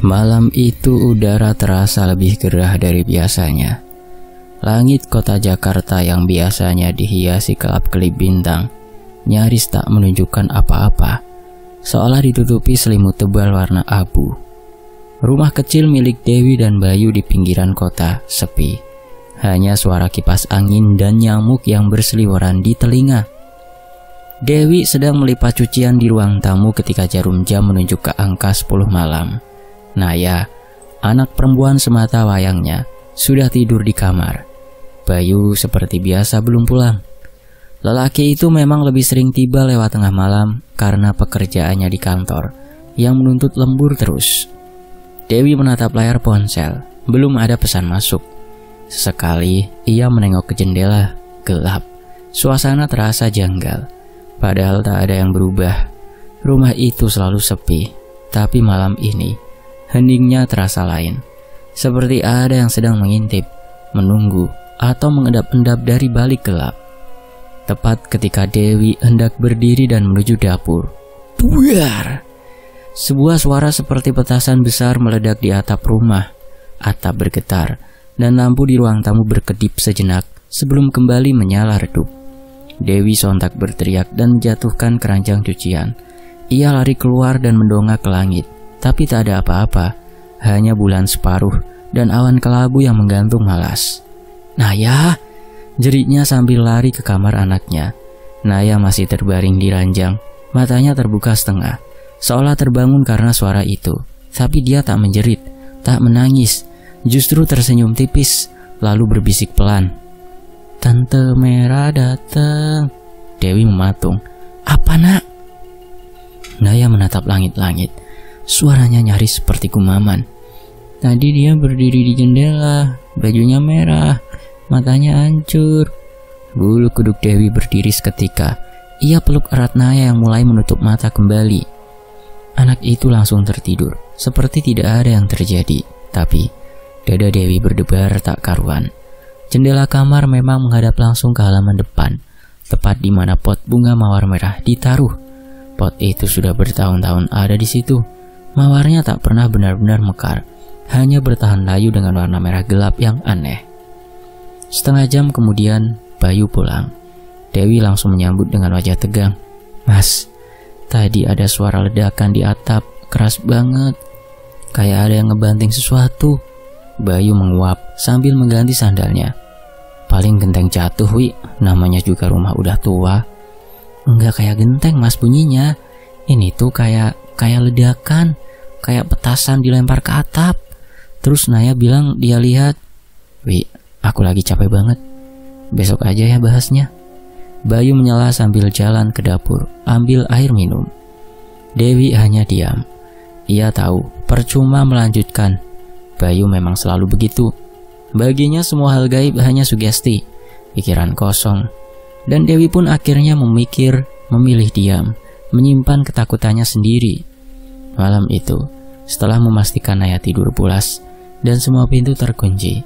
Malam itu udara terasa lebih gerah dari biasanya. Langit kota Jakarta yang biasanya dihiasi kelap-kelip bintang nyaris tak menunjukkan apa-apa, seolah ditutupi selimut tebal warna abu. Rumah kecil milik Dewi dan Bayu di pinggiran kota sepi. Hanya suara kipas angin dan nyamuk yang berseliweran di telinga. Dewi sedang melipat cucian di ruang tamu ketika jarum jam menunjuk ke angka 10 malam. Naya, anak perempuan semata wayangnya, sudah tidur di kamar. Bayu seperti biasa belum pulang. Lelaki itu memang lebih sering tiba lewat tengah malam karena pekerjaannya di kantor yang menuntut lembur terus. Dewi menatap layar ponsel, belum ada pesan masuk. Sesekali ia menengok ke jendela, gelap. Suasana terasa janggal, padahal tak ada yang berubah. Rumah itu selalu sepi, tapi malam ini heningnya terasa lain. Seperti ada yang sedang mengintip, menunggu, atau mengendap-endap dari balik gelap. Tepat ketika Dewi hendak berdiri dan menuju dapur, buar! Sebuah suara seperti petasan besar meledak di atap rumah. Atap bergetar, dan lampu di ruang tamu berkedip sejenak sebelum kembali menyala redup. Dewi sontak berteriak dan menjatuhkan keranjang cucian. Ia lari keluar dan mendongak ke langit. Tapi tak ada apa-apa, hanya bulan separuh dan awan kelabu yang menggantung malas. "Naya!" jeritnya sambil lari ke kamar anaknya. Naya masih terbaring di ranjang, matanya terbuka setengah, seolah terbangun karena suara itu. Tapi dia tak menjerit, tak menangis, justru tersenyum tipis, lalu berbisik pelan. "Tante Merah datang." Dewi mematung. "Apa, Nak?" Naya menatap langit-langit. Suaranya nyaris seperti gumaman. "Tadi dia berdiri di jendela, bajunya merah, matanya hancur." Bulu kuduk Dewi berdiri seketika. Ia peluk erat Naya yang mulai menutup mata kembali. Anak itu langsung tertidur, seperti tidak ada yang terjadi. Tapi dada Dewi berdebar tak karuan. Jendela kamar memang menghadap langsung ke halaman depan, tepat di mana pot bunga mawar merah ditaruh. Pot itu sudah bertahun-tahun ada di situ. Mawarnya tak pernah benar-benar mekar, hanya bertahan layu dengan warna merah gelap yang aneh. Setengah jam kemudian, Bayu pulang. Dewi langsung menyambut dengan wajah tegang. "Mas, tadi ada suara ledakan di atap, keras banget. Kayak ada yang ngebanting sesuatu." Bayu menguap sambil mengganti sandalnya. "Paling genteng jatuh, Wi. Namanya juga rumah udah tua." "Enggak kayak genteng, Mas, bunyinya. Ini tuh kayak ledakan, kayak petasan dilempar ke atap." Terus Naya bilang dia lihat. "Wi, aku lagi capek banget. Besok aja ya bahasnya." Bayu menyela sambil jalan ke dapur, ambil air minum. Dewi hanya diam. Ia tahu, percuma melanjutkan. Bayu memang selalu begitu. Baginya semua hal gaib hanya sugesti, pikiran kosong. Dan Dewi pun akhirnya memilih diam, menyimpan ketakutannya sendiri. Malam itu, setelah memastikan Naya tidur pulas dan semua pintu terkunci,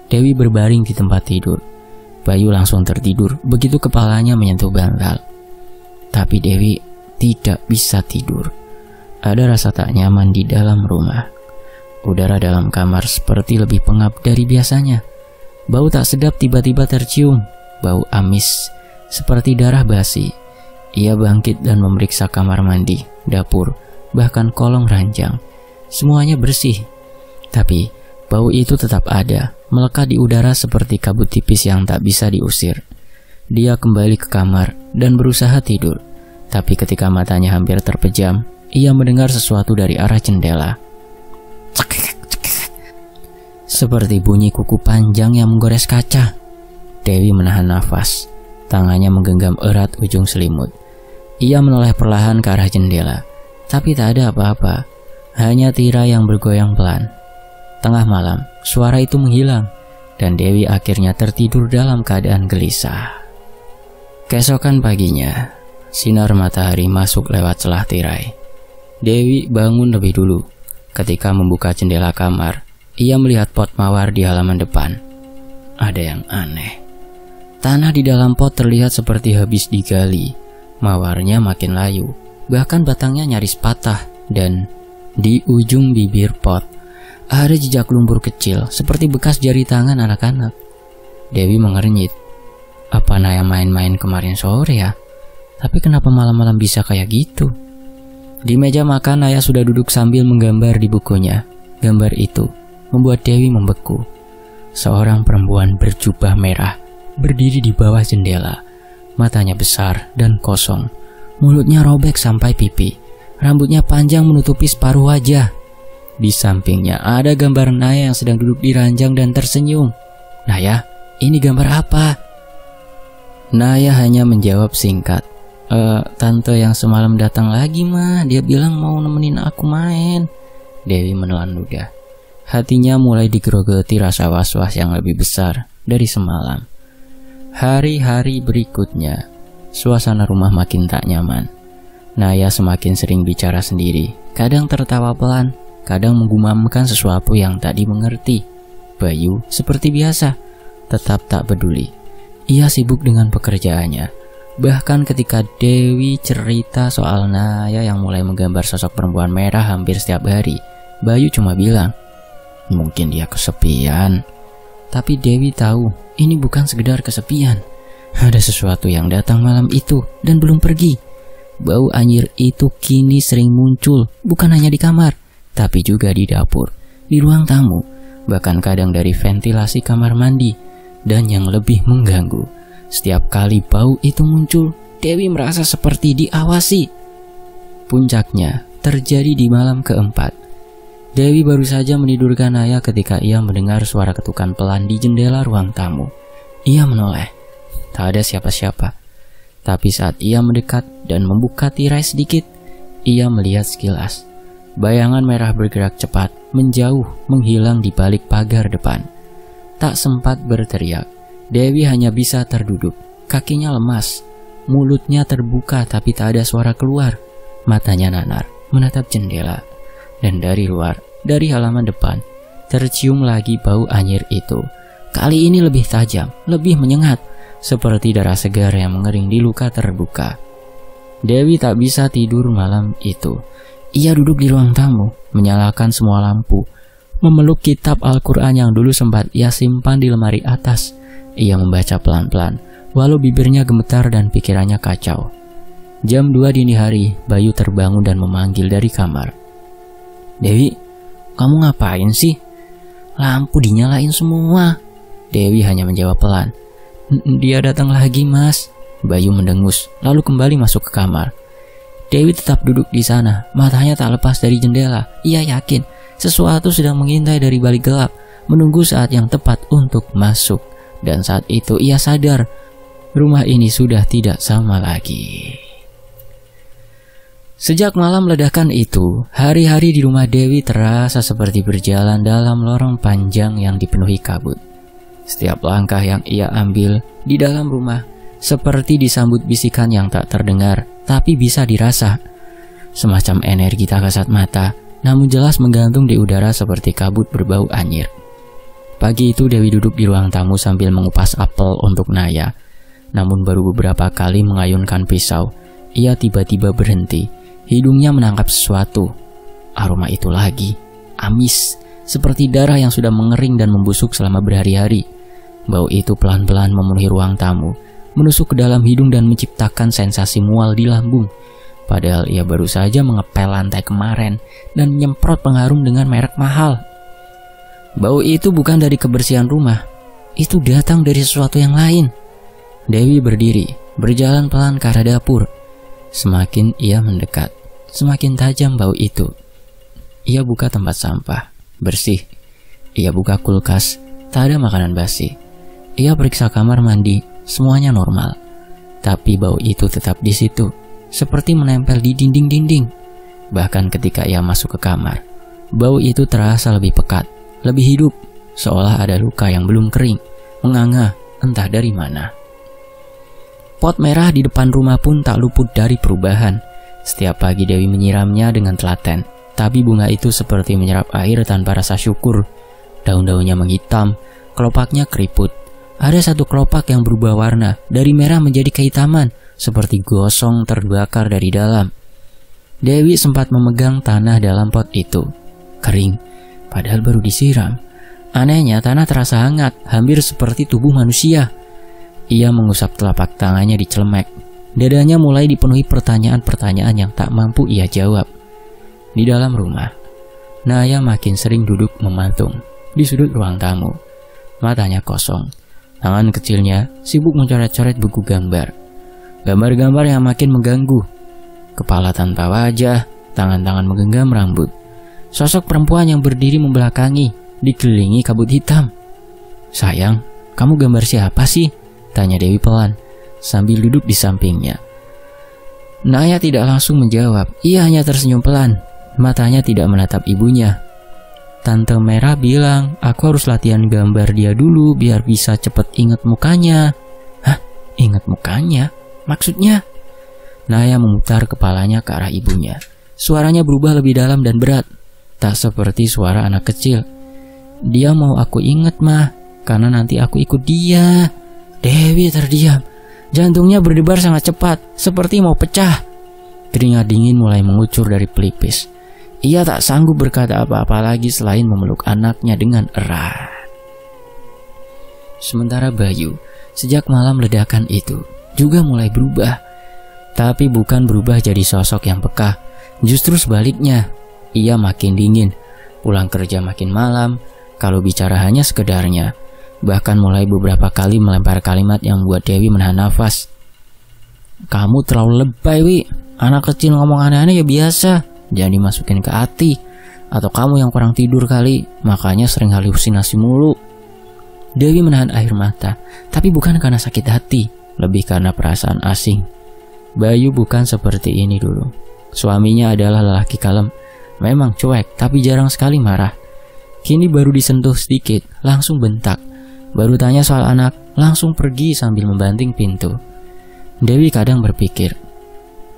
Dewi berbaring di tempat tidur. Bayu langsung tertidur begitu kepalanya menyentuh bantal. Tapi Dewi tidak bisa tidur. Ada rasa tak nyaman di dalam rumah. Udara dalam kamar seperti lebih pengap dari biasanya. Bau tak sedap tiba-tiba tercium, bau amis, seperti darah basi. Ia bangkit dan memeriksa kamar mandi, dapur, bahkan kolong ranjang. Semuanya bersih. Tapi bau itu tetap ada, melekat di udara seperti kabut tipis yang tak bisa diusir. Dia kembali ke kamar dan berusaha tidur. Tapi ketika matanya hampir terpejam, ia mendengar sesuatu dari arah jendela. Seperti bunyi kuku panjang yang menggores kaca. Dewi menahan nafas. Tangannya menggenggam erat ujung selimut. Ia menoleh perlahan ke arah jendela. Tapi tak ada apa-apa, hanya tirai yang bergoyang pelan. Tengah malam, suara itu menghilang, dan Dewi akhirnya tertidur dalam keadaan gelisah. Keesokan paginya, sinar matahari masuk lewat celah tirai. Dewi bangun lebih dulu. Ketika membuka jendela kamar, ia melihat pot mawar di halaman depan. Ada yang aneh. Tanah di dalam pot terlihat seperti habis digali. Mawarnya makin layu, bahkan batangnya nyaris patah, dan Di ujung bibir pot, ada jejak lumpur kecil seperti bekas jari tangan anak-anak. Dewi mengernyit. Apa Naya main-main kemarin sore ya? Tapi kenapa malam-malam bisa kayak gitu? Di meja makan, Naya sudah duduk sambil menggambar di bukunya. Gambar itu membuat Dewi membeku. Seorang perempuan berjubah merah berdiri di bawah jendela. Matanya besar dan kosong. Mulutnya robek sampai pipi. Rambutnya panjang menutupi separuh wajah. Di sampingnya ada gambar Naya yang sedang duduk di ranjang dan tersenyum. Naya, ini gambar apa? Naya hanya menjawab singkat. Tante yang semalam datang lagi mah. Dia bilang mau nemenin aku main. Dewi menelan ludah. Hatinya mulai digerogoti rasa was-was yang lebih besar dari semalam. Hari-hari berikutnya, suasana rumah makin tak nyaman. Naya semakin sering bicara sendiri, kadang tertawa pelan, kadang menggumamkan sesuatu yang tak dimengerti. Bayu, seperti biasa, tetap tak peduli. Ia sibuk dengan pekerjaannya. Bahkan ketika Dewi cerita soal Naya yang mulai menggambar sosok perempuan merah hampir setiap hari, Bayu cuma bilang, mungkin dia kesepian. Tapi Dewi tahu ini bukan sekedar kesepian. Ada sesuatu yang datang malam itu dan belum pergi. Bau anyir itu kini sering muncul, bukan hanya di kamar, tapi juga di dapur, di ruang tamu, bahkan kadang dari ventilasi kamar mandi. Dan yang lebih mengganggu, setiap kali bau itu muncul, Dewi merasa seperti diawasi. Puncaknya terjadi di malam keempat. Dewi baru saja menidurkan Naya ketika ia mendengar suara ketukan pelan di jendela ruang tamu. Ia menoleh. Tak ada siapa-siapa. Tapi saat ia mendekat dan membuka tirai sedikit, ia melihat sekilas. Bayangan merah bergerak cepat, menjauh, menghilang di balik pagar depan. Tak sempat berteriak. Dewi hanya bisa terduduk. Kakinya lemas. Mulutnya terbuka tapi tak ada suara keluar. Matanya nanar, menatap jendela. Dan dari luar, dari halaman depan, tercium lagi bau anyir itu. Kali ini lebih tajam, lebih menyengat, seperti darah segar yang mengering di luka terbuka. Dewi tak bisa tidur malam itu. Ia duduk di ruang tamu, menyalakan semua lampu, memeluk kitab Al-Quran yang dulu sempat ia simpan di lemari atas. Ia membaca pelan-pelan, walau bibirnya gemetar dan pikirannya kacau. Jam 2 dini hari, Bayu terbangun dan memanggil dari kamar. Dewi, kamu ngapain sih? Lampu dinyalain semua. Dewi hanya menjawab pelan. Dia datang lagi, Mas. Bayu mendengus, lalu kembali masuk ke kamar. Dewi tetap duduk di sana, matanya tak lepas dari jendela. Ia yakin sesuatu sedang mengintai dari balik gelap, menunggu saat yang tepat untuk masuk. Dan saat itu ia sadar, rumah ini sudah tidak sama lagi. Sejak malam ledakan itu, hari-hari di rumah Dewi terasa seperti berjalan dalam lorong panjang yang dipenuhi kabut. Setiap langkah yang ia ambil di dalam rumah seperti disambut bisikan yang tak terdengar, tapi bisa dirasa. Semacam energi tak kasat mata, namun jelas menggantung di udara seperti kabut berbau anyir. Pagi itu Dewi duduk di ruang tamu sambil mengupas apel untuk Naya. Namun baru beberapa kali mengayunkan pisau, ia tiba-tiba berhenti. Hidungnya menangkap sesuatu. Aroma itu lagi, amis, seperti darah yang sudah mengering dan membusuk selama berhari-hari. Bau itu pelan-pelan memenuhi ruang tamu, menusuk ke dalam hidung dan menciptakan sensasi mual di lambung. Padahal ia baru saja mengepel lantai kemarin dan menyemprot pengharum dengan merek mahal. Bau itu bukan dari kebersihan rumah, itu datang dari sesuatu yang lain. Dewi berdiri, berjalan pelan ke arah dapur. Semakin ia mendekat, semakin tajam bau itu. Ia buka tempat sampah, bersih. Ia buka kulkas, tak ada makanan basi. Ia periksa kamar mandi, semuanya normal. Tapi bau itu tetap di situ, seperti menempel di dinding-dinding. Bahkan ketika ia masuk ke kamar, bau itu terasa lebih pekat, lebih hidup, seolah ada luka yang belum kering, menganga entah dari mana. Pot merah di depan rumah pun tak luput dari perubahan. Setiap pagi Dewi menyiramnya dengan telaten, tapi bunga itu seperti menyerap air tanpa rasa syukur. Daun-daunnya menghitam, kelopaknya keriput. Ada satu kelopak yang berubah warna, dari merah menjadi kehitaman, seperti gosong terbakar dari dalam. Dewi sempat memegang tanah dalam pot itu. Kering, padahal baru disiram. Anehnya tanah terasa hangat, hampir seperti tubuh manusia. Ia mengusap telapak tangannya di celemek. Dadanya mulai dipenuhi pertanyaan-pertanyaan yang tak mampu ia jawab. Di dalam rumah, Naya makin sering duduk mematung di sudut ruang tamu. Matanya kosong. Tangan kecilnya sibuk mencoret-coret buku gambar. Gambar-gambar yang makin mengganggu. Kepala tanpa wajah, tangan-tangan menggenggam rambut. Sosok perempuan yang berdiri membelakangi, dikelilingi kabut hitam. "Sayang, kamu gambar siapa sih?" tanya Dewi pelan, sambil duduk di sampingnya. Naya tidak langsung menjawab. Ia hanya tersenyum pelan. Matanya tidak menatap ibunya. "Tante Merah bilang aku harus latihan gambar dia dulu biar bisa cepet inget mukanya." "Hah? Inget mukanya? Maksudnya?" Naya memutar kepalanya ke arah ibunya. Suaranya berubah lebih dalam dan berat. Tak seperti suara anak kecil. "Dia mau aku inget, Mah, karena nanti aku ikut dia." Dewi terdiam. Jantungnya berdebar sangat cepat, seperti mau pecah. Keringat dingin mulai mengucur dari pelipis. Ia tak sanggup berkata apa-apa lagi selain memeluk anaknya dengan erat. Sementara Bayu, sejak malam ledakan itu, juga mulai berubah. Tapi bukan berubah jadi sosok yang peka. Justru sebaliknya, ia makin dingin. Pulang kerja makin malam, kalau bicara hanya sekedarnya. Bahkan mulai beberapa kali melempar kalimat yang membuat Dewi menahan nafas. "Kamu terlalu lebay, Wi. Anak kecil ngomong aneh-aneh ya biasa. Jangan dimasukin ke hati. Atau kamu yang kurang tidur kali, makanya sering halusinasi mulu." Dewi menahan air mata, tapi bukan karena sakit hati, lebih karena perasaan asing. Bayu bukan seperti ini dulu. Suaminya adalah lelaki kalem, memang cuek, tapi jarang sekali marah. Kini baru disentuh sedikit, langsung bentak. Baru tanya soal anak, langsung pergi sambil membanting pintu. Dewi kadang berpikir,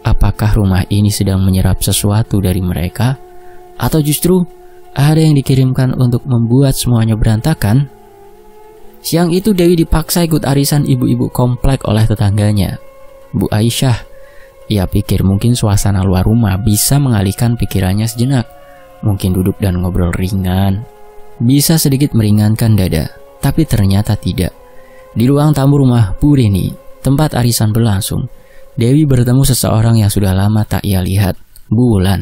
apakah rumah ini sedang menyerap sesuatu dari mereka? Atau justru ada yang dikirimkan untuk membuat semuanya berantakan? Siang itu Dewi dipaksa ikut arisan ibu-ibu komplek oleh tetangganya, Bu Aisyah. Ia pikir mungkin suasana luar rumah bisa mengalihkan pikirannya sejenak. Mungkin duduk dan ngobrol ringan, bisa sedikit meringankan dada. Tapi ternyata tidak. Di ruang tamu rumah Bu Rini, tempat arisan berlangsung, Dewi bertemu seseorang yang sudah lama tak ia lihat, Bu Wulan,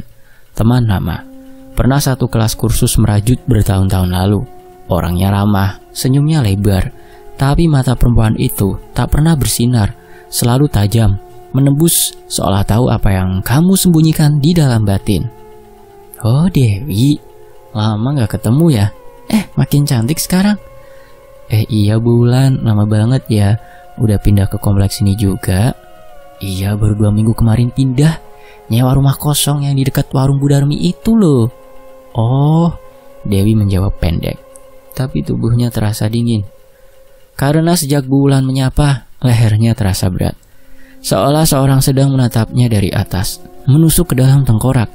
teman lama. Pernah satu kelas kursus merajut bertahun-tahun lalu. Orangnya ramah, senyumnya lebar, tapi mata perempuan itu tak pernah bersinar, selalu tajam, menembus seolah tahu apa yang kamu sembunyikan di dalam batin. "Oh Dewi, lama gak ketemu ya? Makin cantik sekarang." Iya Bu Wulan, lama banget ya. Udah pindah ke kompleks ini juga." "Iya, baru 2 minggu kemarin pindah. Nyewa rumah kosong yang di dekat warung Bu Darmi itu loh." "Oh," Dewi menjawab pendek, tapi tubuhnya terasa dingin. Karena sejak Bu Wulan menyapa, lehernya terasa berat. Seolah seorang sedang menatapnya dari atas, menusuk ke dalam tengkorak.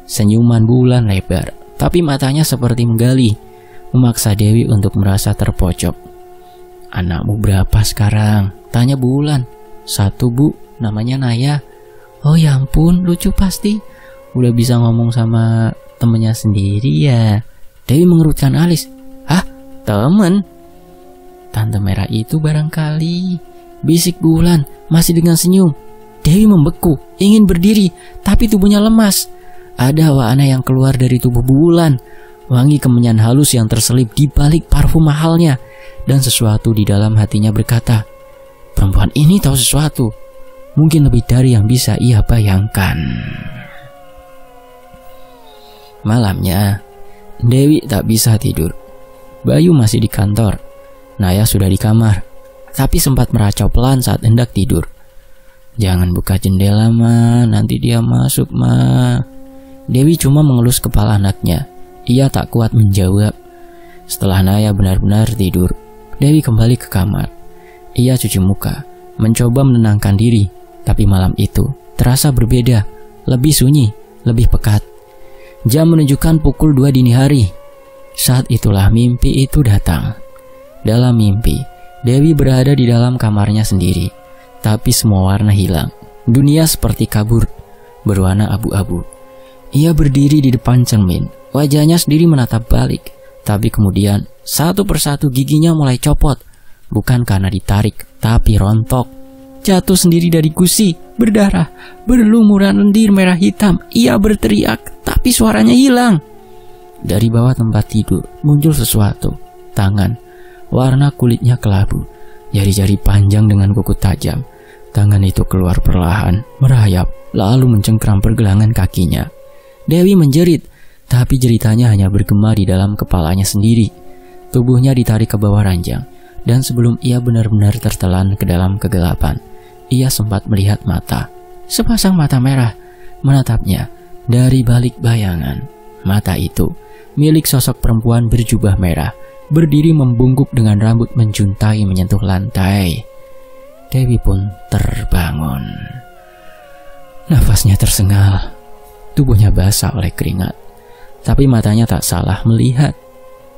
Senyuman Bu Wulan lebar, tapi matanya seperti menggali, memaksa Dewi untuk merasa terpojok. "Anakmu berapa sekarang?" tanya Bu Wulan. "1 Bu, namanya Naya." "Oh ya ampun, lucu pasti. Udah bisa ngomong sama temennya sendiri ya." Dewi mengerutkan alis. "Hah? Temen? Tante Merah itu barangkali," bisik Bu Wulan masih dengan senyum. Dewi membeku, ingin berdiri, tapi tubuhnya lemas. Ada hawa aneh yang keluar dari tubuh Bu Wulan. Wangi kemenyan halus yang terselip di balik parfum mahalnya. Dan sesuatu di dalam hatinya berkata, perempuan ini tahu sesuatu. Mungkin lebih dari yang bisa ia bayangkan. Malamnya, Dewi tak bisa tidur. Bayu masih di kantor. Naya sudah di kamar, tapi sempat meracau pelan saat hendak tidur. "Jangan buka jendela, Ma. Nanti dia masuk, Ma." Dewi cuma mengelus kepala anaknya. Ia tak kuat menjawab. Setelah Naya benar-benar tidur, Dewi kembali ke kamar. Ia cuci muka, mencoba menenangkan diri. Tapi malam itu terasa berbeda, lebih sunyi, lebih pekat. Jam menunjukkan pukul 2 dini hari. Saat itulah mimpi itu datang. Dalam mimpi, Dewi berada di dalam kamarnya sendiri. Tapi semua warna hilang. Dunia seperti kabur. berwarna abu-abu. Ia berdiri di depan cermin, wajahnya sendiri menatap balik. Tapi kemudian satu persatu giginya mulai copot. Bukan karena ditarik, tapi rontok. Jatuh sendiri dari gusi, berdarah, berlumuran lendir merah hitam. Ia berteriak, tapi suaranya hilang. Dari bawah tempat tidur muncul sesuatu. Tangan, warna kulitnya kelabu, jari-jari panjang dengan kuku tajam. Tangan itu keluar perlahan, merayap, lalu mencengkram pergelangan kakinya. Dewi menjerit, tapi jeritannya hanya bergema di dalam kepalanya sendiri. Tubuhnya ditarik ke bawah ranjang, dan sebelum ia benar-benar tertelan ke dalam kegelapan, ia sempat melihat mata. Sepasang mata merah menatapnya dari balik bayangan. Mata itu milik sosok perempuan berjubah merah, berdiri membungkuk dengan rambut menjuntai menyentuh lantai. Dewi pun terbangun. Nafasnya tersengal, tubuhnya basah oleh keringat. Tapi matanya tak salah melihat.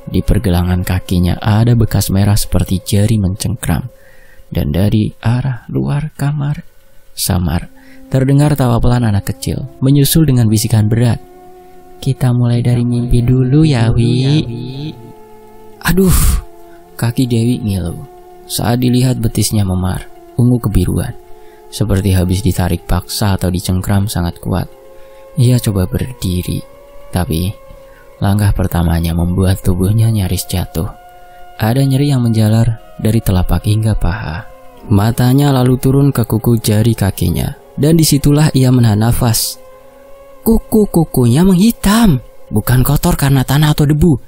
Di pergelangan kakinya ada bekas merah seperti jari mencengkram. Dan dari arah luar kamar, samar, terdengar tawa pelan anak kecil, menyusul dengan bisikan berat. Kita mulai dari mimpi dulu ya, Wi. Aduh, kaki Dewi ngilu saat dilihat betisnya memar, ungu kebiruan, seperti habis ditarik paksa atau dicengkram sangat kuat. Ia coba berdiri, tapi langkah pertamanya membuat tubuhnya nyaris jatuh. Ada nyeri yang menjalar dari telapak hingga paha. Matanya lalu turun ke kuku jari kakinya, dan disitulah ia menahan nafas. Kuku-kukunya menghitam, bukan kotor karena tanah atau debu,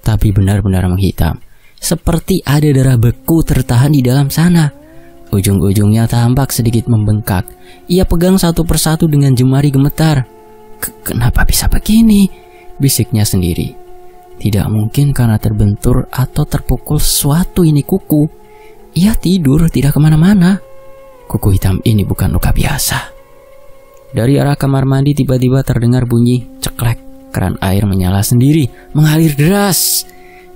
tapi benar-benar menghitam, seperti ada darah beku tertahan di dalam sana. Ujung-ujungnya tampak sedikit membengkak. Ia pegang satu persatu dengan jemari gemetar. Kenapa bisa begini? Bisiknya sendiri. Tidak mungkin karena terbentur atau terpukul sesuatu ini kuku. Ia tidur tidak kemana-mana. Kuku hitam ini bukan luka biasa. Dari arah kamar mandi tiba-tiba terdengar bunyi ceklek. Keran air menyala sendiri, mengalir deras.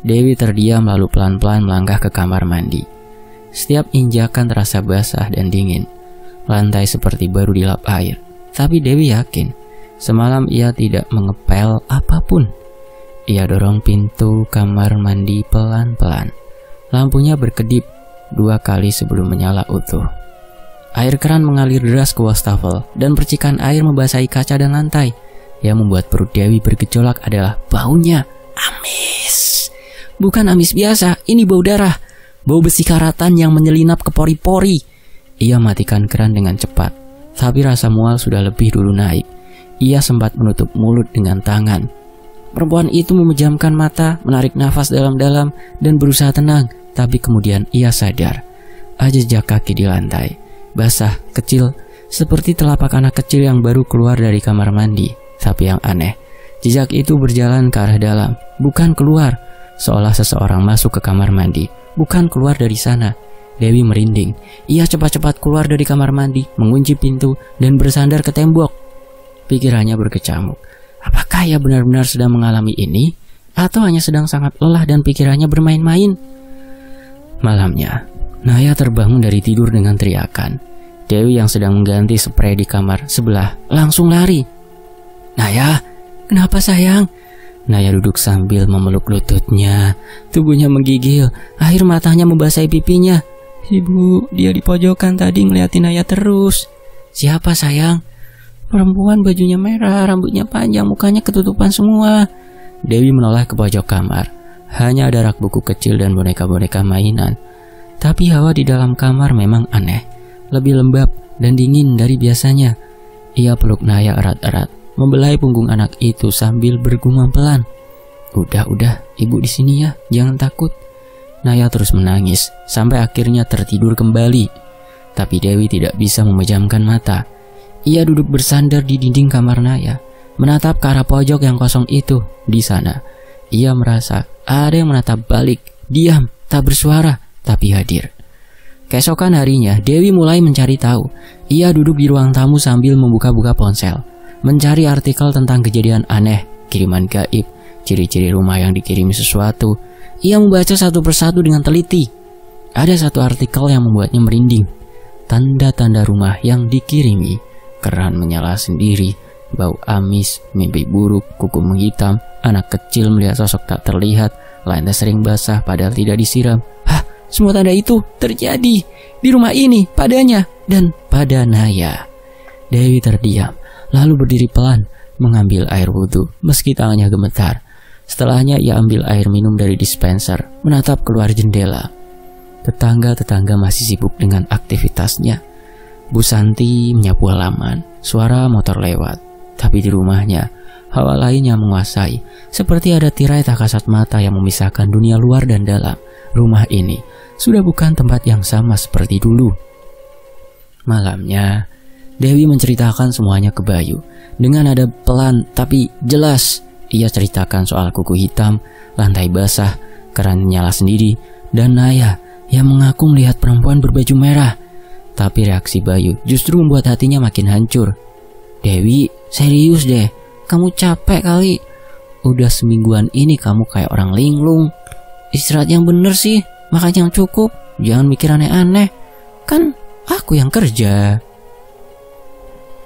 Dewi terdiam lalu pelan-pelan melangkah ke kamar mandi. Setiap injakan terasa basah dan dingin. Lantai seperti baru dilap air. Tapi Dewi yakin, semalam ia tidak mengepel apapun. Ia dorong pintu kamar mandi pelan-pelan. Lampunya berkedip 2 kali sebelum menyala utuh. Air keran mengalir deras ke wastafel dan percikan air membasahi kaca dan lantai. Yang membuat perut Dewi bergejolak adalah baunya. Amis. Bukan amis biasa, ini bau darah. Bau besi karatan yang menyelinap ke pori-pori. Ia matikan keran dengan cepat, tapi rasa mual sudah lebih dulu naik. Ia sempat menutup mulut dengan tangan. Perempuan itu memejamkan mata, menarik nafas dalam-dalam dan berusaha tenang. Tapi kemudian ia sadar. Ada jejak kaki di lantai, basah, kecil, seperti telapak anak kecil yang baru keluar dari kamar mandi. Tapi yang aneh, jejak itu berjalan ke arah dalam, bukan keluar. Seolah seseorang masuk ke kamar mandi, bukan keluar dari sana. Dewi merinding. Ia cepat-cepat keluar dari kamar mandi, mengunci pintu, dan bersandar ke tembok. Pikirannya berkecamuk. Apakah ia benar-benar sedang mengalami ini? Atau hanya sedang sangat lelah dan pikirannya bermain-main? Malamnya, Naya terbangun dari tidur dengan teriakan. Dewi yang sedang mengganti spray di kamar sebelah langsung lari. Naya, kenapa sayang? Naya duduk sambil memeluk lututnya. Tubuhnya menggigil, air matanya membasahi pipinya. Ibu, dia di pojokan tadi ngeliatin Naya terus. Siapa sayang? Perempuan bajunya merah, rambutnya panjang, mukanya ketutupan semua. Dewi menoleh ke pojok kamar. Hanya ada rak buku kecil dan boneka-boneka mainan. Tapi hawa di dalam kamar memang aneh. Lebih lembab dan dingin dari biasanya. Ia peluk Naya erat-erat, membelai punggung anak itu sambil bergumam pelan. Udah, ibu di sini ya, jangan takut. Naya terus menangis, sampai akhirnya tertidur kembali. Tapi Dewi tidak bisa memejamkan mata. Ia duduk bersandar di dinding kamar Naya, menatap ke arah pojok yang kosong itu. Di sana, ia merasa ada yang menatap balik, diam, tak bersuara, tapi hadir. Keesokan harinya, Dewi mulai mencari tahu. Ia duduk di ruang tamu sambil membuka-buka ponsel, mencari artikel tentang kejadian aneh, kiriman gaib, ciri-ciri rumah yang dikirimi sesuatu. Ia membaca satu persatu dengan teliti. Ada satu artikel yang membuatnya merinding. Tanda-tanda rumah yang dikirimi keran menyala sendiri, bau amis, mimpi buruk, kuku menghitam, anak kecil melihat sosok tak terlihat, lantai sering basah padahal tidak disiram. Hah, semua tanda itu terjadi di rumah ini, padanya, dan pada Naya. Dewi terdiam, lalu berdiri pelan, mengambil air wudhu, meski tangannya gemetar. Setelahnya ia ambil air minum dari dispenser, menatap keluar jendela. Tetangga-tetangga masih sibuk dengan aktivitasnya. Bu Santi menyapu halaman, suara motor lewat. Tapi di rumahnya, hawa lain yang menguasai, seperti ada tirai tak kasat mata yang memisahkan dunia luar dan dalam. Rumah ini sudah bukan tempat yang sama seperti dulu. Malamnya, Dewi menceritakan semuanya ke Bayu. Dengan nada pelan tapi jelas, ia ceritakan soal kuku hitam, lantai basah, keran nyala sendiri, dan Naya yang mengaku melihat perempuan berbaju merah. Tapi reaksi Bayu justru membuat hatinya makin hancur. Dewi, serius deh, kamu capek kali. Udah semingguan ini kamu kayak orang linglung. Istirahat yang bener sih, makan yang cukup, jangan mikir aneh-aneh. Kan aku yang kerja.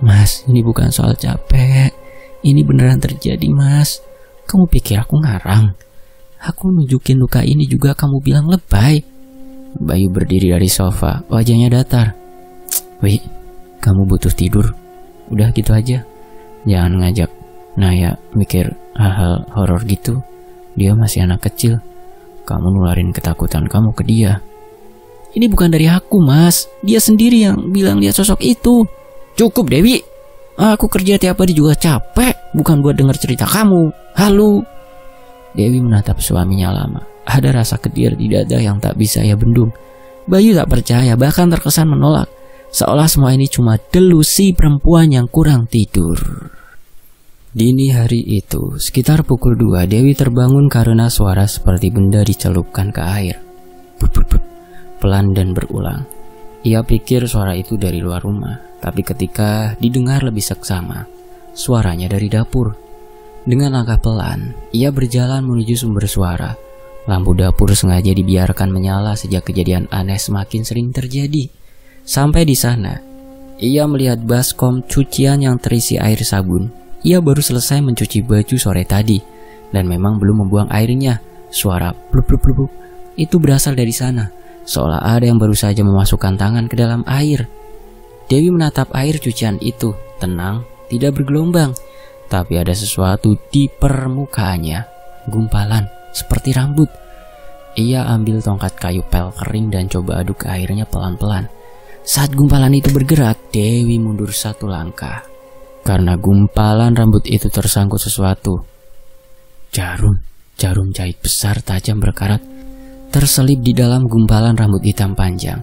Mas, ini bukan soal capek. Ini beneran terjadi, Mas. Kamu pikir aku ngarang? Aku nunjukin luka ini juga kamu bilang lebay. Bayu berdiri dari sofa, wajahnya datar. Wi, kamu butuh tidur. Udah gitu aja. Jangan ngajak Naya mikir hal-hal horor gitu. Dia masih anak kecil. Kamu nularin ketakutan kamu ke dia. Ini bukan dari aku, Mas. Dia sendiri yang bilang lihat sosok itu. Cukup, Dewi. Aku kerja tiap hari juga capek, bukan buat dengar cerita kamu. Halo. Dewi menatap suaminya lama. Ada rasa kedir di dada yang tak bisa ia bendung. Bayu tak percaya, bahkan terkesan menolak. Seolah semua ini cuma delusi perempuan yang kurang tidur. Dini hari itu, sekitar pukul 2, Dewi terbangun karena suara seperti benda dicelupkan ke air. Bup, bup, bup. Pelan dan berulang. Ia pikir suara itu dari luar rumah, tapi ketika didengar lebih seksama, suaranya dari dapur. Dengan langkah pelan, ia berjalan menuju sumber suara. Lampu dapur sengaja dibiarkan menyala sejak kejadian aneh semakin sering terjadi. Sampai di sana, ia melihat baskom cucian yang terisi air sabun. Ia baru selesai mencuci baju sore tadi, dan memang belum membuang airnya. Suara blub blub blub itu berasal dari sana, seolah ada yang baru saja memasukkan tangan ke dalam air. Dewi menatap air cucian itu, tenang, tidak bergelombang. Tapi ada sesuatu di permukaannya, gumpalan, seperti rambut. Ia ambil tongkat kayu pel kering dan coba aduk airnya pelan-pelan. Saat gumpalan itu bergerak, Dewi mundur satu langkah. Karena gumpalan rambut itu tersangkut sesuatu. Jarum jahit besar tajam berkarat, terselip di dalam gumpalan rambut hitam panjang.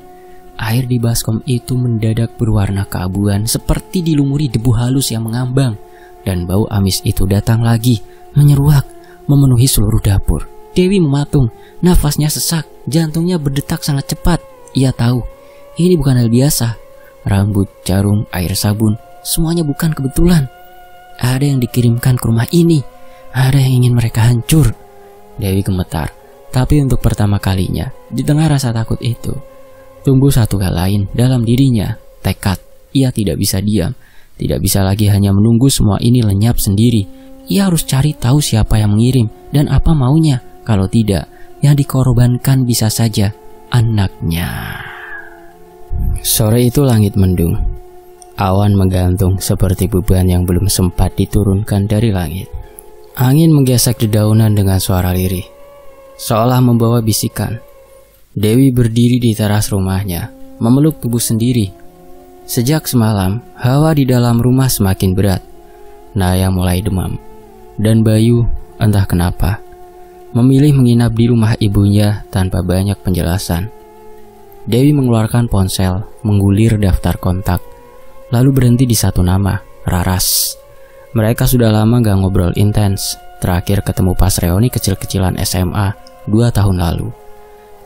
Air di baskom itu mendadak berwarna keabuan, seperti dilumuri debu halus yang mengambang. Dan bau amis itu datang lagi, menyeruak, memenuhi seluruh dapur. Dewi mematung, nafasnya sesak, jantungnya berdetak sangat cepat. Ia tahu, ini bukan hal biasa. Rambut, jarum, air sabun, semuanya bukan kebetulan. Ada yang dikirimkan ke rumah ini. Ada yang ingin mereka hancur. Dewi gemetar, tapi untuk pertama kalinya, di tengah rasa takut itu, tumbuh satu hal lain dalam dirinya, tekad. Ia tidak bisa diam. Tidak bisa lagi hanya menunggu semua ini lenyap sendiri. Ia harus cari tahu siapa yang mengirim dan apa maunya. Kalau tidak, yang dikorbankan bisa saja anaknya. Sore itu langit mendung. Awan menggantung seperti beban yang belum sempat diturunkan dari langit. Angin menggesek dedaunan dengan suara lirih, seolah membawa bisikan. Dewi berdiri di teras rumahnya, memeluk tubuh sendiri. Sejak semalam, hawa di dalam rumah semakin berat. Naya mulai demam, dan Bayu, entah kenapa, memilih menginap di rumah ibunya tanpa banyak penjelasan. Dewi mengeluarkan ponsel, menggulir daftar kontak, lalu berhenti di satu nama, Raras. Mereka sudah lama gak ngobrol intens, terakhir ketemu pas reuni kecil-kecilan SMA 2 tahun lalu.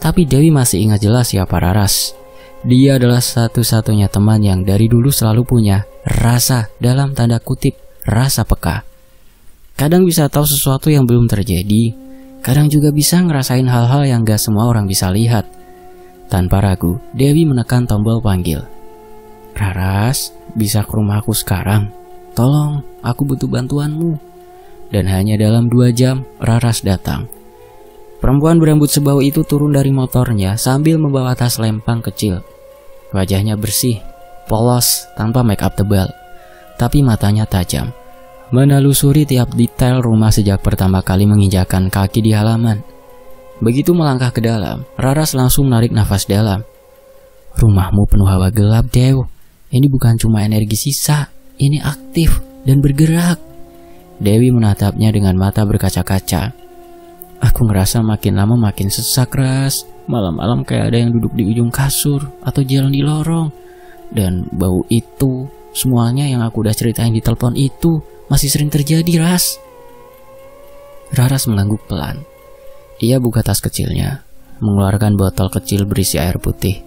Tapi Dewi masih ingat jelas siapa Raras. Dia adalah satu-satunya teman yang dari dulu selalu punya rasa, dalam tanda kutip, rasa peka. Kadang bisa tahu sesuatu yang belum terjadi, kadang juga bisa ngerasain hal-hal yang gak semua orang bisa lihat. Tanpa ragu, Dewi menekan tombol panggil. "Raras, bisa ke rumahku sekarang? Tolong, aku butuh bantuanmu." Dan hanya dalam 2 jam, Raras datang. Perempuan berambut sebau itu turun dari motornya sambil membawa tas lempang kecil. Wajahnya bersih, polos, tanpa make up tebal. Tapi matanya tajam, menelusuri tiap detail rumah sejak pertama kali menginjakan kaki di halaman. Begitu melangkah ke dalam, Raras langsung menarik nafas dalam. "Rumahmu penuh hawa gelap, Dew. Ini bukan cuma energi sisa, ini aktif dan bergerak." Dewi menatapnya dengan mata berkaca-kaca. "Aku ngerasa makin lama makin sesak, Ras. Malam-malam kayak ada yang duduk di ujung kasur atau jalan di lorong. Dan bau itu, semuanya yang aku udah ceritain di telepon itu masih sering terjadi, Ras." Raras mengangguk pelan. Ia buka tas kecilnya, mengeluarkan botol kecil berisi air putih,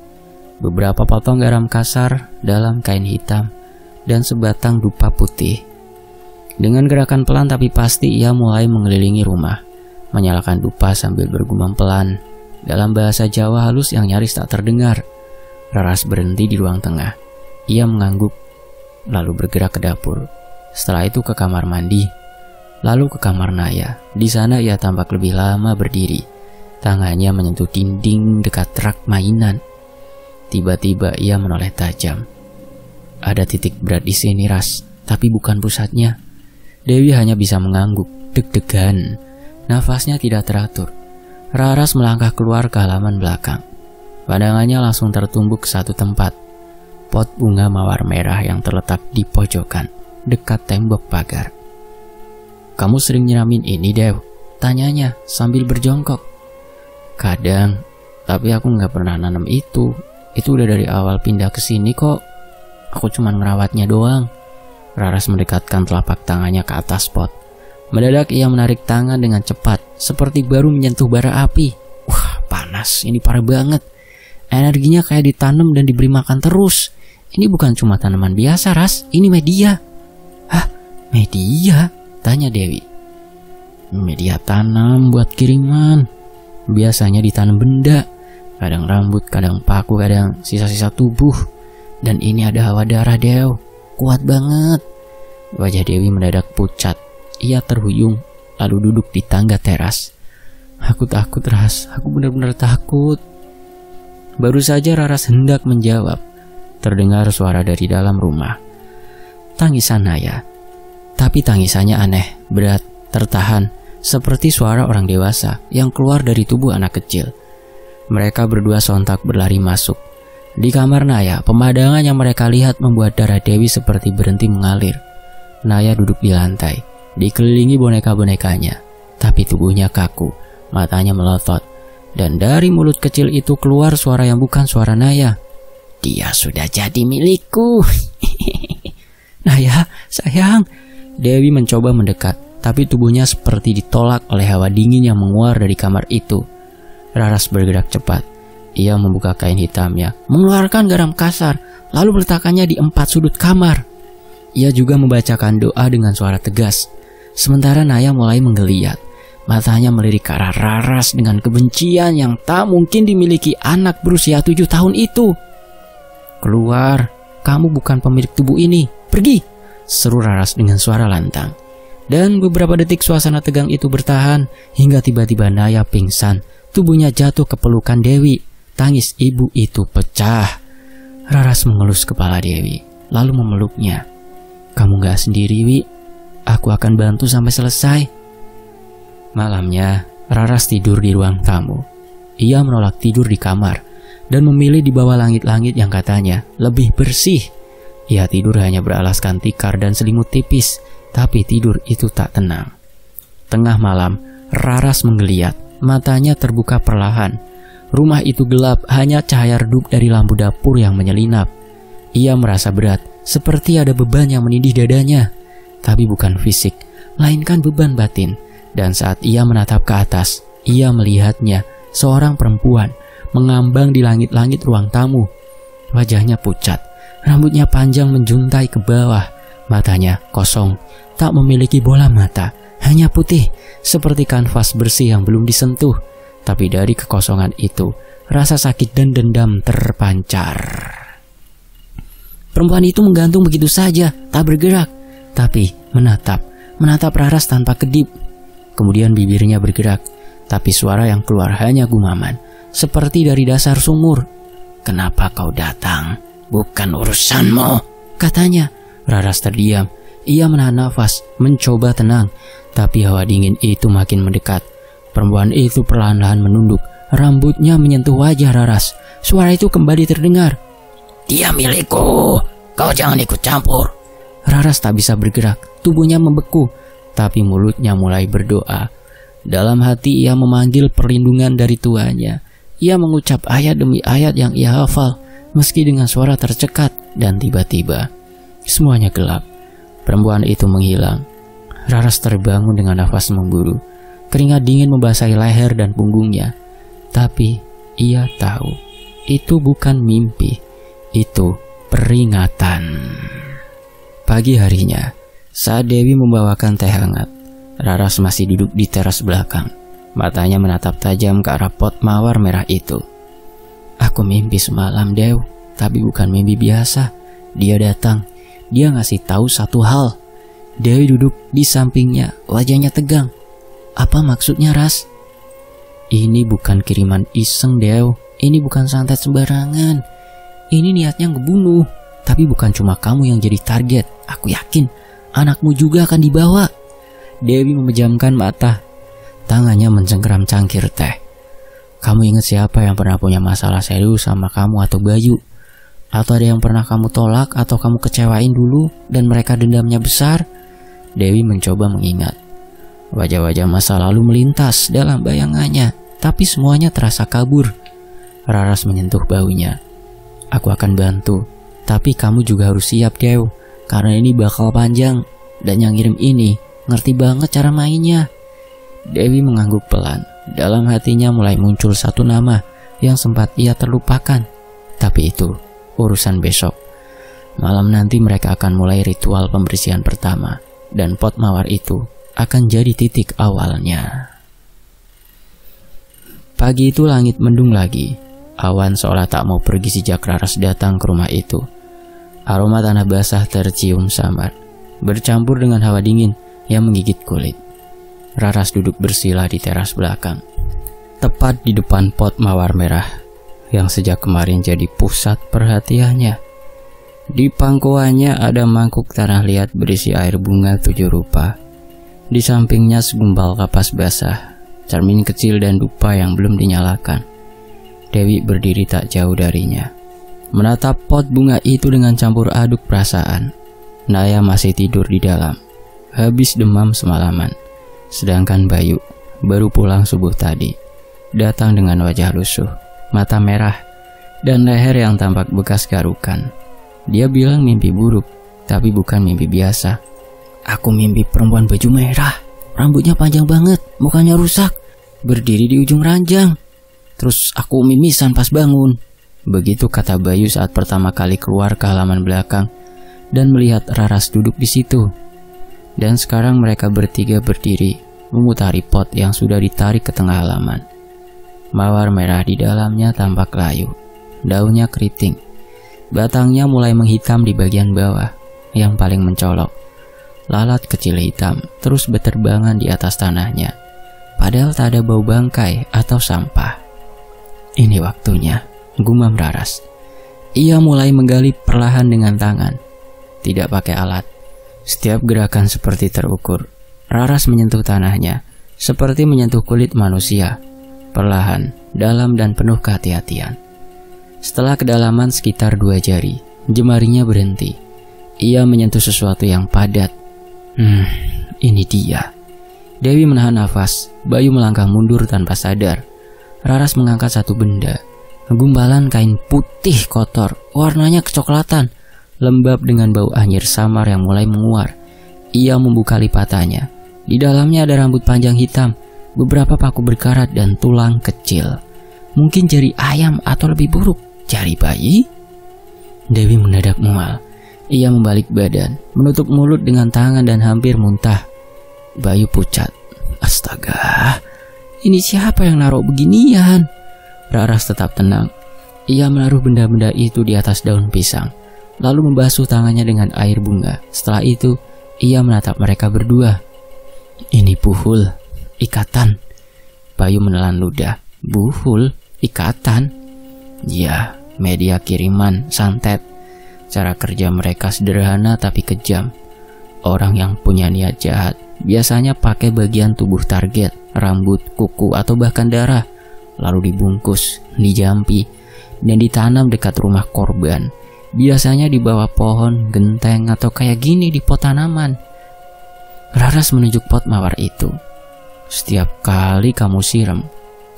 beberapa potong garam kasar dalam kain hitam, dan sebatang dupa putih. Dengan gerakan pelan tapi pasti ia mulai mengelilingi rumah, menyalakan dupa sambil bergumam pelan dalam bahasa Jawa halus yang nyaris tak terdengar. Raras berhenti di ruang tengah. Ia mengangguk, lalu bergerak ke dapur. Setelah itu ke kamar mandi, lalu ke kamar Naya. Di sana ia tampak lebih lama berdiri, tangannya menyentuh dinding dekat rak mainan. Tiba-tiba ia menoleh tajam. "Ada titik berat di sini, Ras, tapi bukan pusatnya." Dewi hanya bisa mengangguk, deg-degan. Nafasnya tidak teratur. Raras melangkah keluar ke halaman belakang. Pandangannya langsung tertumbuk ke satu tempat. Pot bunga mawar merah yang terletak di pojokan, dekat tembok pagar. "Kamu sering nyiramin ini, Dew?" tanyanya sambil berjongkok. "Kadang, tapi aku nggak pernah nanam itu. Itu udah dari awal pindah ke sini kok. Aku cuma ngerawatnya doang." Raras mendekatkan telapak tangannya ke atas pot. Mendadak ia menarik tangan dengan cepat, seperti baru menyentuh bara api. Wah, panas, ini parah banget. Energinya kayak ditanam dan diberi makan terus. Ini bukan cuma tanaman biasa, Ras, ini media. "Hah, media?" tanya Dewi. "Media tanam buat kiriman. Biasanya ditanam benda, kadang rambut, kadang paku, kadang sisa-sisa tubuh. Dan ini ada hawa darah, Dew. Kuat banget." Wajah Dewi mendadak pucat. Ia terhuyung, lalu duduk di tangga teras. "Aku takut, Ras. Aku benar-benar takut." Baru saja Raras hendak menjawab, terdengar suara dari dalam rumah. Tangisan Naya. Tapi tangisannya aneh, berat, tertahan, seperti suara orang dewasa yang keluar dari tubuh anak kecil. Mereka berdua sontak berlari masuk. Di kamar Naya, pemandangan yang mereka lihat membuat darah Dewi seperti berhenti mengalir. Naya duduk di lantai, dikelilingi boneka-bonekanya, tapi tubuhnya kaku, matanya melotot, dan dari mulut kecil itu keluar suara yang bukan suara Naya. "Dia sudah jadi milikku." "Naya, sayang." Dewi mencoba mendekat, tapi tubuhnya seperti ditolak oleh hawa dingin yang menguar dari kamar itu. Raras bergerak cepat. Ia membuka kain hitamnya, mengeluarkan garam kasar, lalu meletakkannya di 4 sudut kamar. Ia juga membacakan doa dengan suara tegas. Sementara Naya mulai menggeliat. Matanya melirik ke arah Raras dengan kebencian yang tak mungkin dimiliki anak berusia 7 tahun itu. "Keluar, kamu bukan pemilik tubuh ini. Pergi!" seru Raras dengan suara lantang. Dan beberapa detik suasana tegang itu bertahan, hingga tiba-tiba Naya pingsan. Tubuhnya jatuh ke pelukan Dewi. Tangis ibu itu pecah. Raras mengelus kepala Dewi, lalu memeluknya. "Kamu gak sendiri, Wi. Aku akan bantu sampai selesai." Malamnya, Raras tidur di ruang tamu. Ia menolak tidur di kamar dan memilih di bawah langit-langit yang katanya lebih bersih. Ia tidur hanya beralaskan tikar dan selimut tipis, tapi tidur itu tak tenang. Tengah malam, Raras menggeliat, matanya terbuka perlahan. Rumah itu gelap, hanya cahaya redup dari lampu dapur yang menyelinap. Ia merasa berat, seperti ada beban yang menindih dadanya. Tapi bukan fisik, melainkan beban batin. Dan saat ia menatap ke atas, ia melihatnya, seorang perempuan, mengambang di langit-langit ruang tamu. Wajahnya pucat, rambutnya panjang menjuntai ke bawah, matanya kosong, tak memiliki bola mata, hanya putih, seperti kanvas bersih yang belum disentuh. Tapi dari kekosongan itu, rasa sakit dan dendam terpancar. Perempuan itu menggantung begitu saja, tak bergerak, tapi menatap Raras tanpa kedip. Kemudian bibirnya bergerak, tapi suara yang keluar hanya gumaman, seperti dari dasar sumur. "Kenapa kau datang? Bukan urusanmu," katanya. Raras terdiam. Ia menahan nafas, mencoba tenang, tapi hawa dingin itu makin mendekat. Perempuan itu perlahan-lahan menunduk, rambutnya menyentuh wajah Raras. Suara itu kembali terdengar. "Dia milikku, kau jangan ikut campur." Raras tak bisa bergerak, tubuhnya membeku, tapi mulutnya mulai berdoa. Dalam hati ia memanggil perlindungan dari tuannya. Ia mengucap ayat demi ayat yang ia hafal, meski dengan suara tercekat, dan tiba-tiba semuanya gelap. Perempuan itu menghilang. Raras terbangun dengan nafas memburu. Keringat dingin membasahi leher dan punggungnya. Tapi ia tahu itu bukan mimpi, itu peringatan. Pagi harinya, saat Dewi membawakan teh hangat, Raras masih duduk di teras belakang. Matanya menatap tajam ke arah pot mawar merah itu. "Aku mimpi semalam, Dew, tapi bukan mimpi biasa. Dia datang, dia ngasih tahu satu hal." Dewi duduk di sampingnya, wajahnya tegang. "Apa maksudnya, Ras?" "Ini bukan kiriman iseng, Dew. Ini bukan santet sembarangan. Ini niatnya ngebunuh. Tapi bukan cuma kamu yang jadi target. Aku yakin anakmu juga akan dibawa." Dewi memejamkan mata. Tangannya mencengkeram cangkir teh. "Kamu ingat siapa yang pernah punya masalah serius sama kamu atau Bayu? Atau ada yang pernah kamu tolak atau kamu kecewain dulu dan mereka dendamnya besar?" Dewi mencoba mengingat. Wajah-wajah masa lalu melintas dalam bayangannya, tapi semuanya terasa kabur. Raras menyentuh baunya. "Aku akan bantu, tapi kamu juga harus siap, Dew, karena ini bakal panjang, dan yang ngirim ini ngerti banget cara mainnya." Dewi mengangguk pelan. Dalam hatinya mulai muncul satu nama yang sempat ia terlupakan. Tapi itu urusan besok. Malam nanti mereka akan mulai ritual pembersihan pertama, dan pot mawar itu akan jadi titik awalnya. Pagi itu langit mendung lagi. Awan seolah tak mau pergi sejak Raras datang ke rumah itu. Aroma tanah basah tercium samar, bercampur dengan hawa dingin yang menggigit kulit. Raras duduk bersila di teras belakang, tepat di depan pot mawar merah yang sejak kemarin jadi pusat perhatiannya. Di pangkuannya ada mangkuk tanah liat berisi air bunga 7 rupa. Di sampingnya segumpal kapas basah, cermin kecil dan dupa yang belum dinyalakan. Dewi berdiri tak jauh darinya, menatap pot bunga itu dengan campur aduk perasaan. Naya masih tidur di dalam, habis demam semalaman. Sedangkan Bayu baru pulang subuh tadi, datang dengan wajah lusuh, mata merah, dan leher yang tampak bekas garukan. Dia bilang mimpi buruk, tapi bukan mimpi biasa. "Aku mimpi perempuan baju merah, rambutnya panjang banget, mukanya rusak, berdiri di ujung ranjang. Terus aku mimisan pas bangun." Begitu kata Bayu saat pertama kali keluar ke halaman belakang dan melihat Raras duduk di situ. Dan sekarang mereka bertiga berdiri memutari pot yang sudah ditarik ke tengah halaman. Mawar merah di dalamnya tampak layu, daunnya keriting, batangnya mulai menghitam di bagian bawah yang paling mencolok. Lalat kecil hitam terus berterbangan di atas tanahnya, padahal tak ada bau bangkai atau sampah. "Ini waktunya," gumam Raras. Ia mulai menggali perlahan dengan tangan, tidak pakai alat. Setiap gerakan seperti terukur. Raras menyentuh tanahnya, seperti menyentuh kulit manusia, perlahan, dalam dan penuh kehati-hatian. Setelah kedalaman sekitar 2 jari, jemarinya berhenti. Ia menyentuh sesuatu yang padat. Ini dia. Dewi menahan nafas. Bayu melangkah mundur tanpa sadar. Raras mengangkat satu benda, gumpalan kain putih kotor, warnanya kecoklatan, lembab dengan bau anyir samar yang mulai menguar. Ia membuka lipatannya. Di dalamnya ada rambut panjang hitam, beberapa paku berkarat dan tulang kecil. Mungkin jari ayam atau lebih buruk, jari bayi? Dewi mendadak mual. Ia membalik badan, menutup mulut dengan tangan dan hampir muntah. Bayu pucat. Astaga, ini siapa yang naruh beginian? Raras tetap tenang. Ia menaruh benda-benda itu di atas daun pisang, lalu membasuh tangannya dengan air bunga. Setelah itu, ia menatap mereka berdua. Ini buhul, ikatan. Bayu menelan ludah. Buhul, ikatan? Ya, media kiriman, santet. Cara kerja mereka sederhana tapi kejam. Orang yang punya niat jahat biasanya pakai bagian tubuh target, rambut, kuku, atau bahkan darah, lalu dibungkus, dijampi, dan ditanam dekat rumah korban. Biasanya di bawah pohon, genteng, atau kayak gini di pot tanaman. Raras menunjuk pot mawar itu. Setiap kali kamu siram,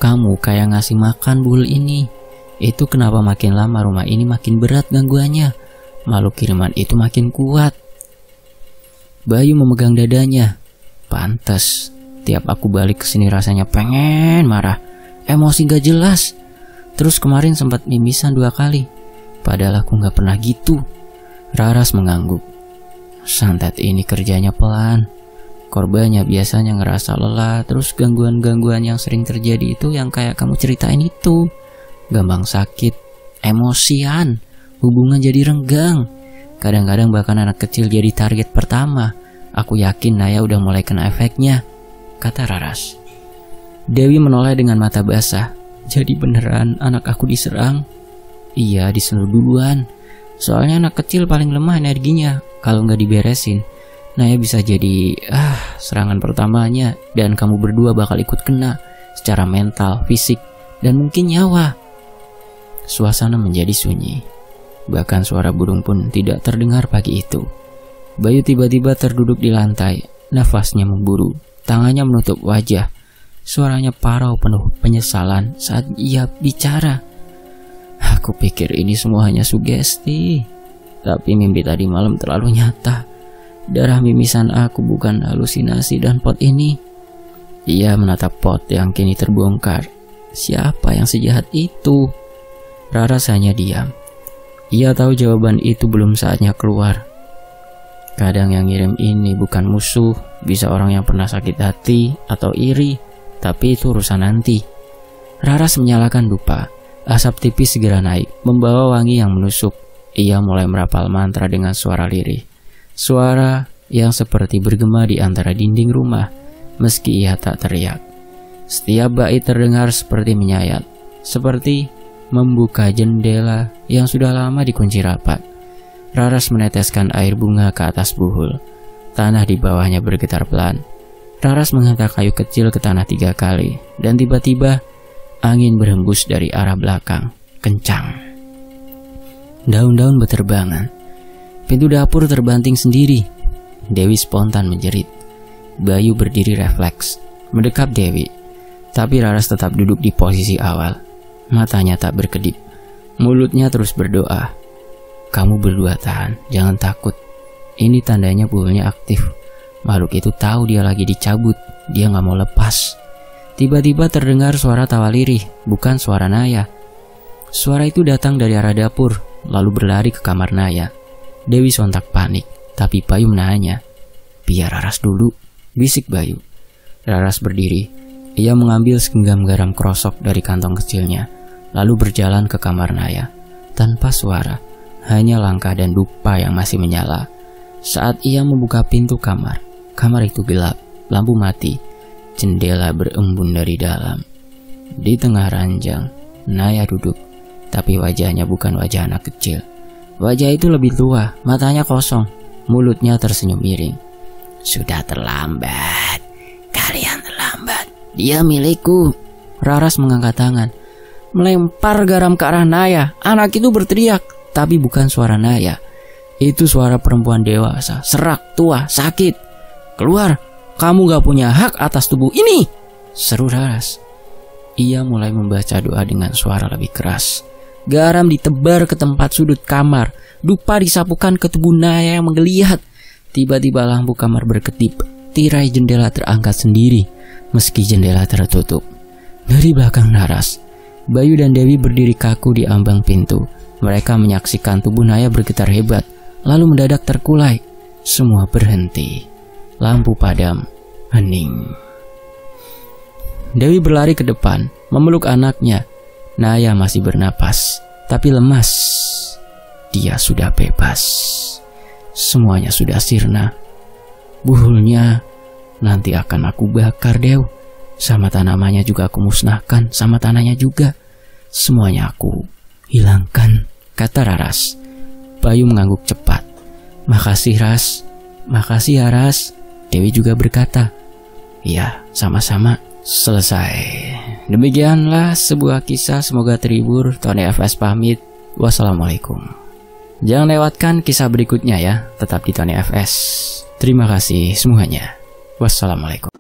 kamu kayak ngasih makan buhul ini. Itu kenapa makin lama rumah ini makin berat gangguannya. Makhluk kiriman itu makin kuat. Bayu memegang dadanya. Pantes, tiap aku balik ke sini rasanya pengen marah, emosi gak jelas. Terus kemarin sempat mimisan 2 kali. Padahal aku gak pernah gitu. Raras mengangguk. Santet ini kerjanya pelan. Korbannya biasanya ngerasa lelah. Terus gangguan-gangguan yang sering terjadi itu yang kayak kamu ceritain itu. Gampang sakit, emosian, hubungan jadi renggang. Kadang-kadang bahkan anak kecil jadi target pertama. Aku yakin Naya udah mulai kena efeknya, kata Raras. Dewi menoleh dengan mata basah. Jadi beneran anak aku diserang? Iya, diseluruh duluan. Soalnya anak kecil paling lemah energinya. Kalau nggak diberesin, Naya bisa jadi serangan pertamanya. Dan kamu berdua bakal ikut kena secara mental, fisik, dan mungkin nyawa. Suasana menjadi sunyi. Bahkan suara burung pun tidak terdengar pagi itu. Bayu tiba-tiba terduduk di lantai. Nafasnya memburu, tangannya menutup wajah. Suaranya parau penuh penyesalan saat ia bicara. Aku pikir ini semua hanya sugesti, tapi mimpi tadi malam terlalu nyata. Darah mimisan aku bukan halusinasi dan pot ini. Ia menatap pot yang kini terbongkar. Siapa yang sejahat itu? Raras hanya diam. Ia tahu jawaban itu belum saatnya keluar. Kadang yang ngirim ini bukan musuh, bisa orang yang pernah sakit hati atau iri, tapi itu urusan nanti. Raras menyalakan dupa. Asap tipis segera naik, membawa wangi yang menusuk. Ia mulai merapal mantra dengan suara lirih. Suara yang seperti bergema di antara dinding rumah, meski ia tak teriak. Setiap bait terdengar seperti menyayat, seperti membuka jendela yang sudah lama dikunci rapat. Raras meneteskan air bunga ke atas buhul. Tanah di bawahnya bergetar pelan. Raras menghantar kayu kecil ke tanah 3 kali, dan tiba-tiba angin berhembus dari arah belakang, kencang. Daun-daun berterbangan. Pintu dapur terbanting sendiri. Dewi spontan menjerit. Bayu berdiri refleks, mendekap Dewi. Tapi Raras tetap duduk di posisi awal. Matanya tak berkedip. Mulutnya terus berdoa. Kamu berdua tahan, jangan takut. Ini tandanya buhulnya aktif. Makhluk itu tahu dia lagi dicabut. Dia gak mau lepas. Tiba-tiba terdengar suara tawa lirih, bukan suara Naya. Suara itu datang dari arah dapur, lalu berlari ke kamar Naya. Dewi sontak panik, tapi Bayu menahannya. Biar Raras dulu, bisik Bayu. Raras berdiri. Ia mengambil segenggam garam krosok dari kantong kecilnya, lalu berjalan ke kamar Naya. Tanpa suara, hanya langkah dan dupa yang masih menyala. Saat ia membuka pintu kamar itu gelap, lampu mati. Jendela berembun dari dalam. Di tengah ranjang, Naya duduk, tapi wajahnya bukan wajah anak kecil. Wajah itu lebih tua, matanya kosong, mulutnya tersenyum miring. Sudah terlambat, kalian terlambat. Dia milikku. Raras mengangkat tangan, melempar garam ke arah Naya. Anak itu berteriak, tapi bukan suara Naya. Itu suara perempuan dewasa, serak, tua, sakit. Keluar, kamu gak punya hak atas tubuh ini, seru Raras. Ia mulai membaca doa dengan suara lebih keras. Garam ditebar ke tempat sudut kamar. Dupa disapukan ke tubuh Naya yang menggeliat. Tiba-tiba lampu kamar berkedip. Tirai jendela terangkat sendiri, meski jendela tertutup. Dari belakang Raras, Bayu dan Dewi berdiri kaku di ambang pintu. Mereka menyaksikan tubuh Naya bergetar hebat, lalu mendadak terkulai. Semua berhenti. Lampu padam, hening. Dewi berlari ke depan, memeluk anaknya. Naya masih bernapas, tapi lemas. Dia sudah bebas. Semuanya sudah sirna. Buhulnya nanti akan aku bakar, Dew. Sama tanamannya juga aku musnahkan, sama tanahnya juga. Semuanya aku hilangkan, kata Raras. Bayu mengangguk cepat. Makasih, Ras. Makasih ya, Ras. Dewi juga berkata, iya, sama-sama. Selesai. Demikianlah sebuah kisah, semoga terhibur. Tony FS pamit. Wassalamualaikum. Jangan lewatkan kisah berikutnya ya, tetap di Tony FS. Terima kasih semuanya. Wassalamualaikum.